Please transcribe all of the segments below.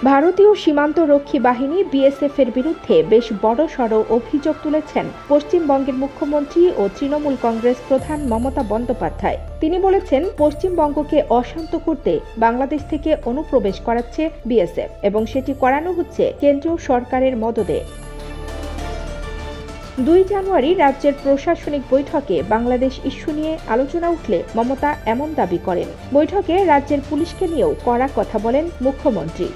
ভারতীয় সীমান্তরক্ষী বাহিনী বিএসএফ এর বিরুদ্ধে বেশ বড়সড় অভিযোগ তুলেছেন পশ্চিমবঙ্গের মুখ্যমন্ত্রী ও তৃণমূল কংগ্রেস প্রধান মমতা বন্দ্যোপাধ্যায়। তিনি বলেছেন, পশ্চিমবঙ্গকে অশান্ত করতে বাংলাদেশ থেকে অনুপ্রবেশ করাচ্ছে বিএসএফ এবং সেটি করানো হচ্ছে কেন্দ্রীয় সরকারের মদদে। 2 জানুয়ারি রাজ্যের প্রশাসনিক বৈঠকে বাংলাদেশ ইস্যু নিয়ে আলোচনা উঠলে মমতা এমন দাবি করেন। বৈঠকে রাজ্যের পুলিশকে নিয়েও কড়া কথা বলেন মুখ্যমন্ত্রী।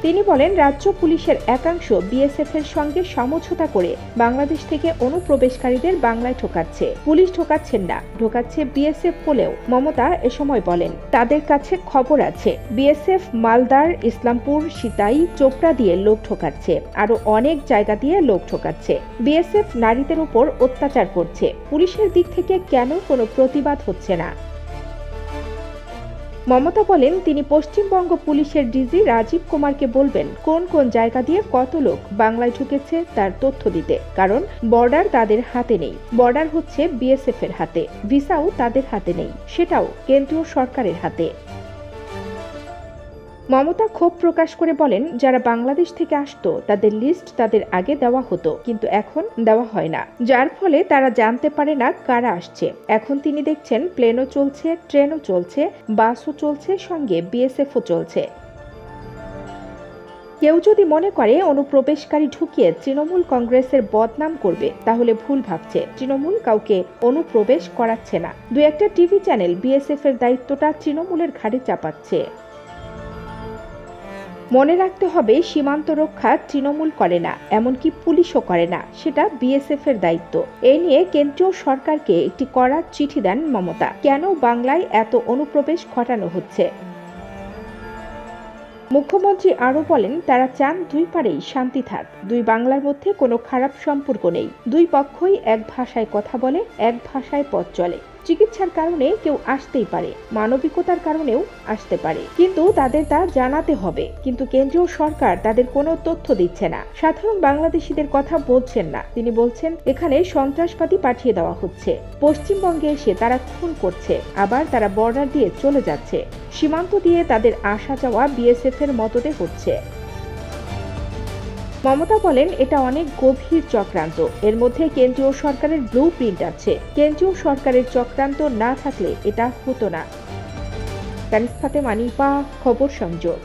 তিনি বলেন, রাজ্য পুলিশের একাংশ বিএসএফ এর সঙ্গে সমঝোতা করে বাংলাদেশ থেকে অনুপ্রবেশকারীদের বাংলায় ঢোকাচ্ছে। পুলিশ ঢোকাচ্ছেন না, ঢোকাচ্ছে বিএসএফ বলেও মমতা এ সময় বলেন। তাদের কাছে খবর আছে, বিএসএফ মালদার, ইসলামপুর, সিতাই, চোপড়া দিয়ে লোক ঢোকাচ্ছে, আরো অনেক জায়গা দিয়ে লোক ঢোকাচ্ছে। বিএসএফ নারীদের উপর অত্যাচার করছে। পুলিশের দিক থেকে কেন কোনো প্রতিবাদ হচ্ছে না? মমতা বলেন, তিনি পশ্চিমবঙ্গ পুলিশের ডিজি রাজীব কুমারকে বলবেন কোন কোন জায়গা দিয়ে কত লোক বাংলায় ঢুকেছে তার তথ্য দিতে, কারণ বর্ডার তাদের হাতে নেই। বর্ডার হচ্ছে বিএসএফ এর হাতে, ভিসাও তাদের হাতে নেই, সেটাও কেন্দ্রীয় সরকারের হাতে। মমতা ক্ষোভ প্রকাশ করে বলেন, যারা বাংলাদেশ থেকে আসতো তাদের লিস্ট তাদের আগে দেওয়া হতো, কিন্তু এখন দেওয়া হয় না, যার ফলে তারা জানতে পারে না কারা আসছে। এখন তিনি দেখছেন প্লেনও চলছে, ট্রেনও চলছে, বাসও চলছে, সঙ্গে বিএসএফও চলছে। কেউ যদি মনে করে অনুপ্রবেশকারী ঢুকিয়ে তৃণমূল কংগ্রেসের বদনাম করবে, তাহলে ভুল ভাবছে। তৃণমূল কাউকে অনুপ্রবেশ করাচ্ছে না। 2-1টা টিভি চ্যানেল বিএসএফ এর দায়িত্বটা তৃণমূলের ঘাড়ে চাপাচ্ছে। মনে রাখতে হবে, সীমান্ত রক্ষা তৃণমূল করে না, এমনকি পুলিশও করে না, সেটা বিএসএফ এর দায়িত্ব। এই নিয়ে কেন্দ্রীয় সরকারকে একটি কড়া চিঠি দেন মমতা। কেন বাংলায় এত অনুপ্রবেশ ঘটানো হচ্ছে? মুখ্যমন্ত্রী আরও বলেন, তারা চান দুই পারেই শান্তি থাক, দুই বাংলার মধ্যে কোনো খারাপ সম্পর্ক নেই। দুই পক্ষই এক ভাষায় কথা বলে, এক ভাষায় পথ চলে। চিকিৎসার কারণে কেউ আসতেই পারে, মানবিকতার কারণেও আসতে পারে, কিন্তু তাদের তা জানাতে হবে। কিন্তু কেন্দ্রীয় সরকার তাদের কোনো তথ্য দিচ্ছে না, সাধারণ বাংলাদেশিদের কথা বলছেন না। তিনি বলছেন, এখানে সন্ত্রাসবাদী পাঠিয়ে দেওয়া হচ্ছে, পশ্চিমবঙ্গে এসে তারা খুন করছে, আবার তারা বর্ডার দিয়ে চলে যাচ্ছে। সীমান্ত দিয়ে তাদের আসা যাওয়া বিএসএফ এর মদদে হচ্ছে। মমতা বলেন, এটা অনেক গভীর চক্রান্ত, এর মধ্যে কেন্দ্রীয় সরকারের ব্লু প্রিন্ট আছে। কেন্দ্রীয় সরকারের চক্রান্ত না থাকলে এটা হতো না। কানিজ ফাতেমা, নিপা, খবর সংযোগ।